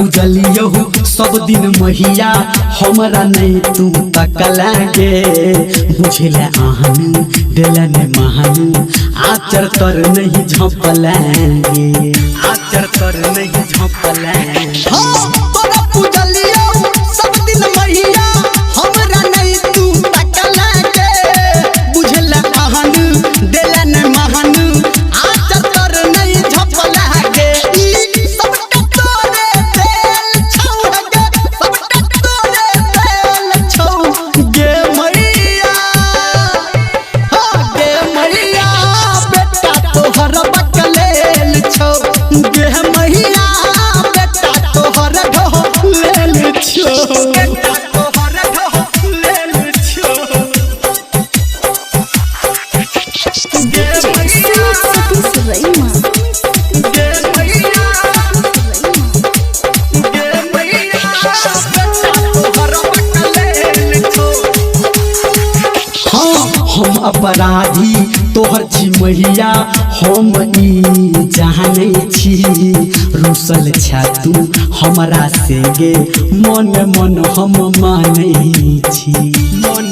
पूजलियो सब दिन महिया हमरा नहीं तू तकला गे बुझले आहन दिलन महान आचर तर नहीं झपलांगे आचर तर नहीं झपलांगे तोरा पूजलियो सब दिन महिया हमरा नहीं तू तकला गे बुझले आहन दिलन महान आचर तर नहीं झपलांगे सबटा तोरे दिल छौ गे सबटा तोरे दिल छौ गे मैया हां गे मैया बेटा तोहर बकलेल छौ गे मैया बेटा तोहर ढोलेल छौ बेटा तोहर ढोलेल छौ गे मैया हम अपराधी तोहर छी मैया हम ई जाने छी रुसल छा तू हमरा से गे मन मन हम मानै छी मन